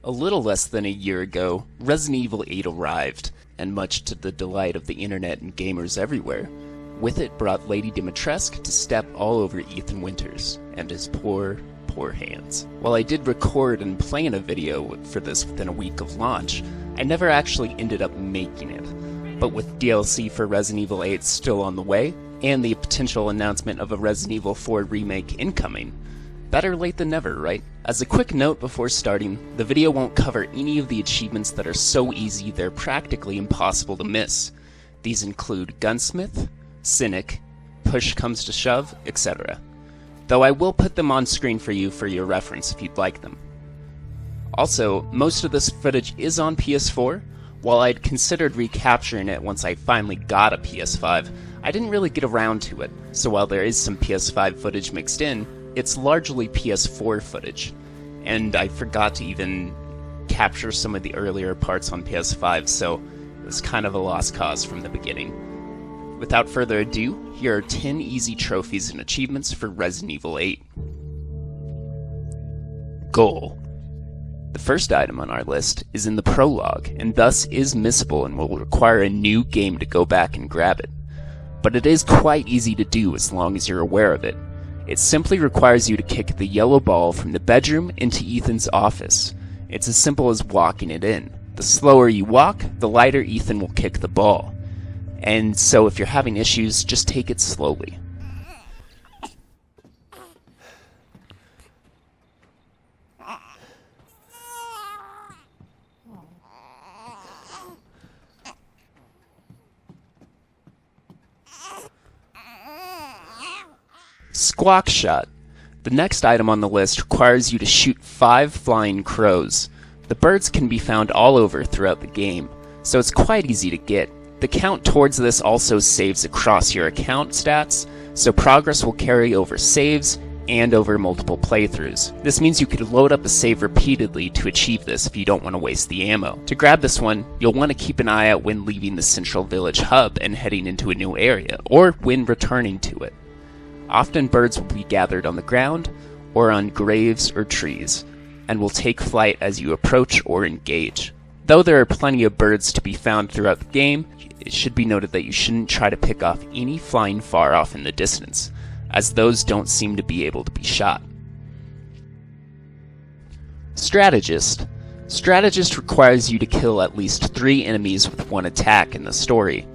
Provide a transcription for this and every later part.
A little less than a year ago, Resident Evil 8 arrived, and much to the delight of the internet and gamers everywhere, with it brought Lady Dimitrescu to step all over Ethan Winters and his poor hands. While I did record and plan a video for this within a week of launch, I never actually ended up making it. But with DLC for Resident Evil 8 still on the way, and the potential announcement of a Resident Evil 4 remake incoming, better late than never, right? As a quick note before starting, the video won't cover any of the achievements that are so easy they're practically impossible to miss. These include Gunsmith, Cynic, Push Comes to Shove, etc. Though I will put them on screen for you for your reference if you'd like them. Also, most of this footage is on PS4. While I'd considered recapturing it once I finally got a PS5, I didn't really get around to it, so while there is some PS5 footage mixed in, it's largely PS4 footage, and I forgot to even capture some of the earlier parts on PS5, so it was kind of a lost cause from the beginning. Without further ado, here are 10 easy trophies and achievements for Resident Evil 8. Goal. The first item on our list is in the prologue, and thus is missable and will require a new game to go back and grab it. But it is quite easy to do as long as you're aware of it. It simply requires you to kick the yellow ball from the bedroom into Ethan's office. It's as simple as walking it in. The slower you walk, the lighter Ethan will kick the ball. And so if you're having issues, just take it slowly. Squawk Shot. The next item on the list requires you to shoot 5 flying crows. The birds can be found all over throughout the game, so it's quite easy to get. The count towards this also saves across your account stats, so progress will carry over saves and over multiple playthroughs. This means you could load up a save repeatedly to achieve this if you don't want to waste the ammo. To grab this one, you'll want to keep an eye out when leaving the central village hub and heading into a new area, or when returning to it. Often birds will be gathered on the ground, or on graves or trees, and will take flight as you approach or engage. Though there are plenty of birds to be found throughout the game, it should be noted that you shouldn't try to pick off any flying far off in the distance, as those don't seem to be able to be shot. Strategist. Strategist requires you to kill at least 3 enemies with 1 attack in the story.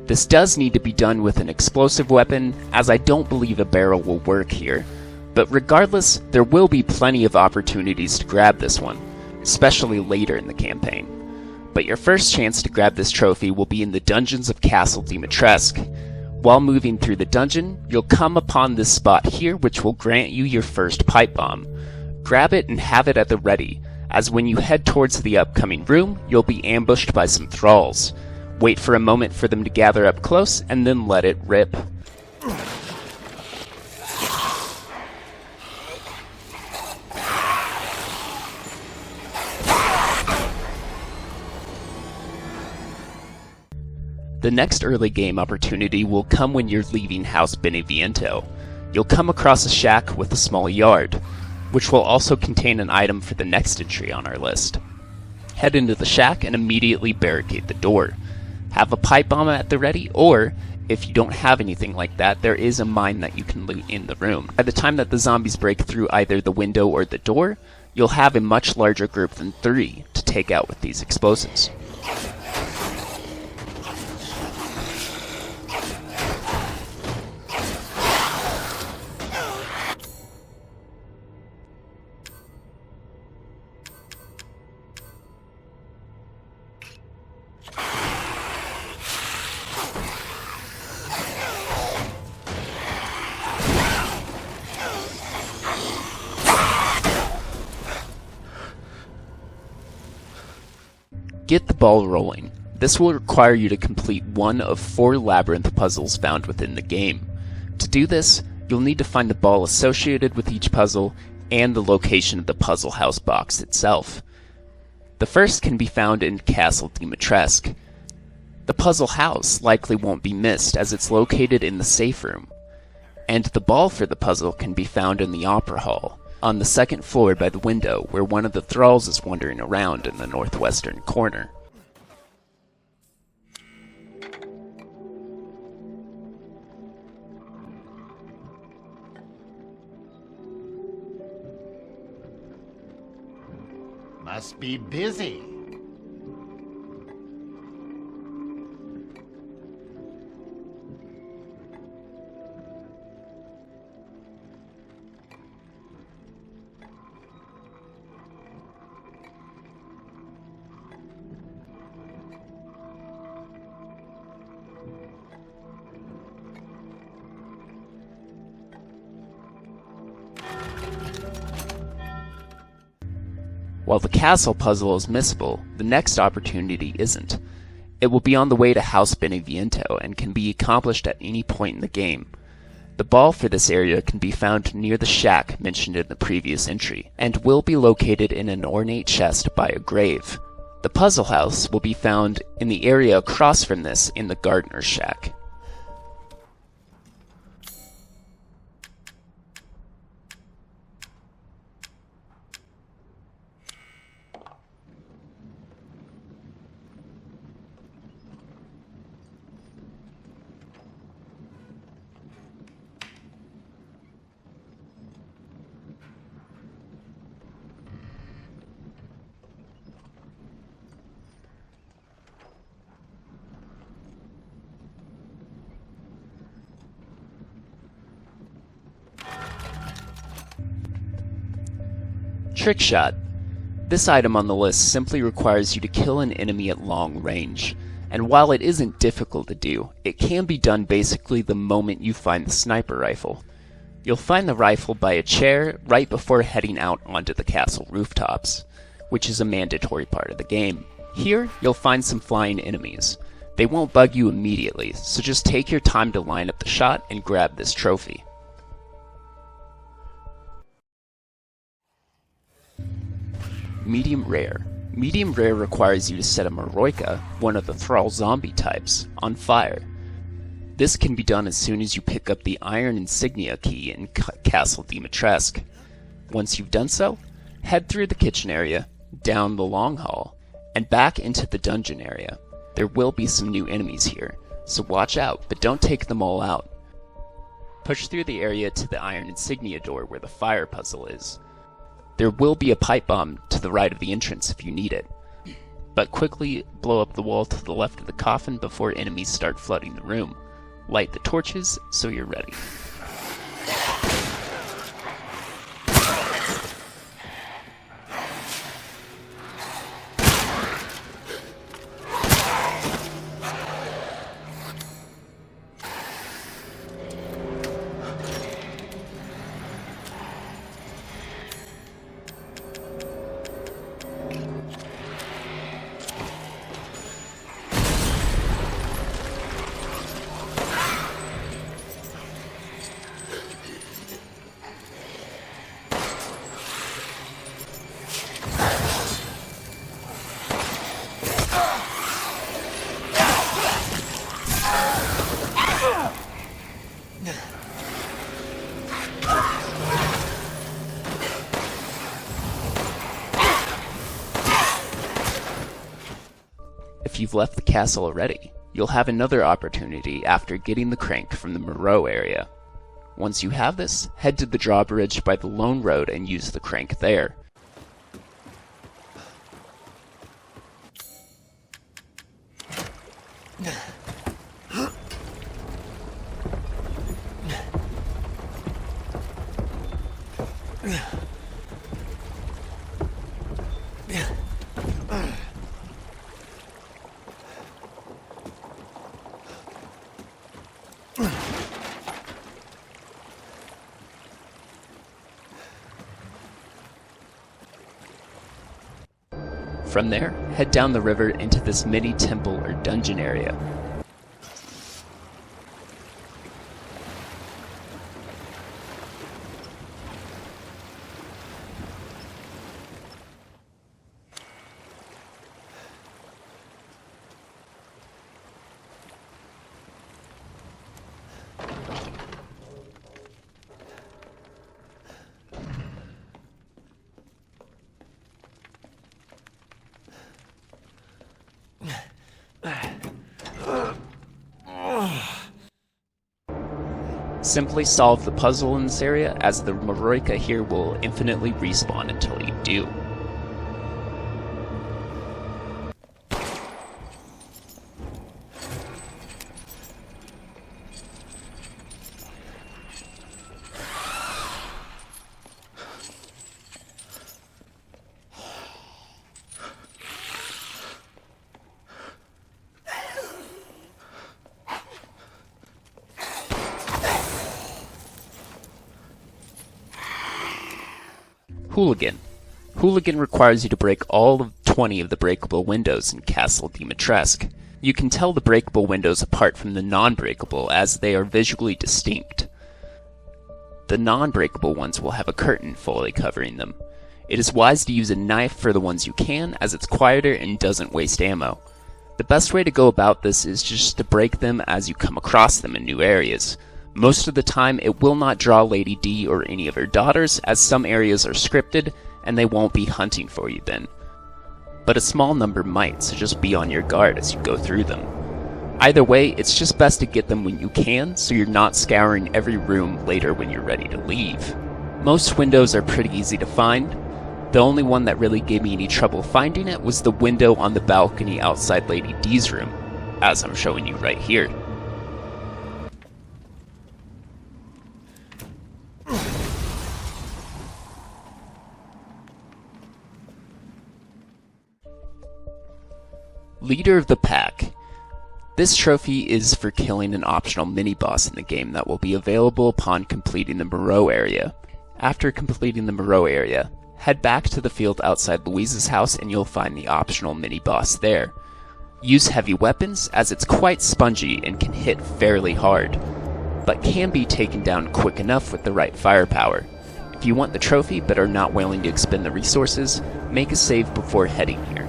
This does need to be done with an explosive weapon, as I don't believe a barrel will work here. But regardless, there will be plenty of opportunities to grab this one, especially later in the campaign. But your first chance to grab this trophy will be in the dungeons of Castle Dimitrescu. While moving through the dungeon, you'll come upon this spot here which will grant you your first pipe bomb. Grab it and have it at the ready, as when you head towards the upcoming room, you'll be ambushed by some thralls. Wait for a moment for them to gather up close, and then let it rip. The next early game opportunity will come when you're leaving House Beneviento. You'll come across a shack with a small yard, which will also contain an item for the next entry on our list. Head into the shack and immediately barricade the door. Have a pipe bomb at the ready, or, if you don't have anything like that, there is a mine that you can loot in the room. By the time that the zombies break through either the window or the door, you'll have a much larger group than 3 to take out with these explosives. Get the ball rolling. This will require you to complete one of 4 labyrinth puzzles found within the game. To do this, you'll need to find the ball associated with each puzzle and the location of the puzzle house box itself. The first can be found in Castle Dimitrescu. The puzzle house likely won't be missed as it's located in the safe room, and the ball for the puzzle can be found in the opera hall. on the second floor by the window where one of the thralls is wandering around in the northwestern corner. Must be busy. While the castle puzzle is missable, the next opportunity isn't. It will be on the way to House Beneviento and can be accomplished at any point in the game. The ball for this area can be found near the shack mentioned in the previous entry, and will be located in an ornate chest by a grave. The puzzle house will be found in the area across from this in the gardener's shack. Trick Shot. This item on the list simply requires you to kill an enemy at long range, and while it isn't difficult to do, it can be done basically the moment you find the sniper rifle. You'll find the rifle by a chair right before heading out onto the castle rooftops, which is a mandatory part of the game. Here, you'll find some flying enemies. They won't bug you immediately, so just take your time to line up the shot and grab this trophy. Medium Rare. Medium Rare requires you to set a Maroika, one of the thrall zombie types, on fire. This can be done as soon as you pick up the iron insignia key in Castle Dimitrescu. Once you've done so, head through the kitchen area, down the long hall, and back into the dungeon area. There will be some new enemies here, so watch out, but don't take them all out. Push through the area to the iron insignia door where the fire puzzle is. There will be a pipe bomb to the right of the entrance if you need it, but quickly blow up the wall to the left of the coffin before enemies start flooding the room. Light the torches so you're ready. If you've left the castle already, you'll have another opportunity after getting the crank from the Moreau area. Once you have this, head to the drawbridge by the Lone Road and use the crank there. From there, head down the river into this mini temple or dungeon area. Simply solve the puzzle in this area, as the Maroika here will infinitely respawn until you do. Hooligan. Hooligan requires you to break all of 20 of the breakable windows in Castle Dimitrescu. You can tell the breakable windows apart from the non-breakable as they are visually distinct. The non-breakable ones will have a curtain fully covering them. It is wise to use a knife for the ones you can, as it's quieter and doesn't waste ammo. The best way to go about this is just to break them as you come across them in new areas. Most of the time, it will not draw Lady D or any of her daughters, as some areas are scripted, and they won't be hunting for you then. But a small number might, so just be on your guard as you go through them. Either way, it's just best to get them when you can, so you're not scouring every room later when you're ready to leave. Most windows are pretty easy to find. The only one that really gave me any trouble finding it was the window on the balcony outside Lady D's room, as I'm showing you right here. Leader of the Pack. This trophy is for killing an optional mini-boss in the game that will be available upon completing the Moreau area. After completing the Moreau area, head back to the field outside Louise's house and you'll find the optional mini-boss there. Use heavy weapons, as it's quite spongy and can hit fairly hard, but can be taken down quick enough with the right firepower. If you want the trophy but are not willing to expend the resources, make a save before heading here.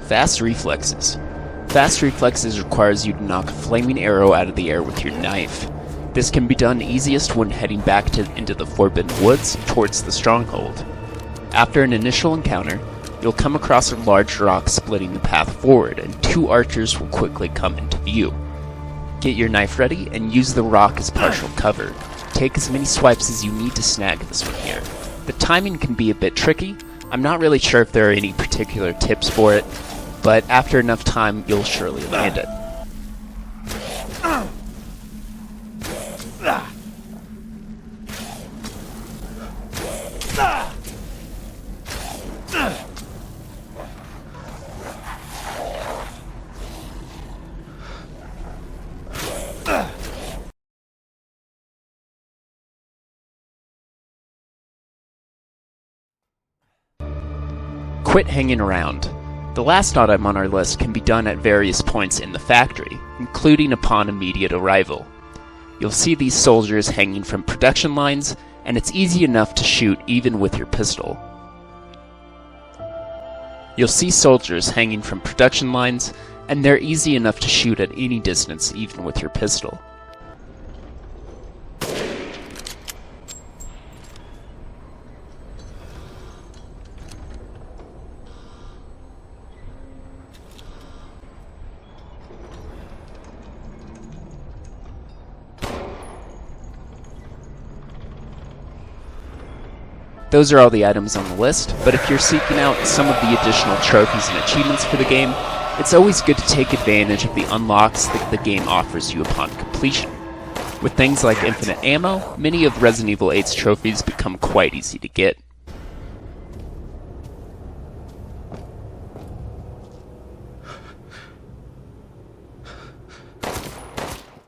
Fast reflexes. Fast reflexes requires you to knock a flaming arrow out of the air with your knife. This can be done easiest when heading back into the Forbidden Woods towards the stronghold. After an initial encounter, you'll come across a large rock splitting the path forward, and two archers will quickly come into view. Get your knife ready and use the rock as partial cover. Take as many swipes as you need to snag this one here. The timing can be a bit tricky. I'm not really sure if there are any particular tips for it, but after enough time, you'll surely land it. Quit hanging around. The last item on our list can be done at various points in the factory, including upon immediate arrival. You'll see these soldiers hanging from production lines, and it's easy enough to shoot even with your pistol. You'll see soldiers hanging from production lines, and they're easy enough to shoot at any distance even with your pistol. Those are all the items on the list, but if you're seeking out some of the additional trophies and achievements for the game, it's always good to take advantage of the unlocks that the game offers you upon completion. With things like infinite ammo, many of Resident Evil 8's trophies become quite easy to get.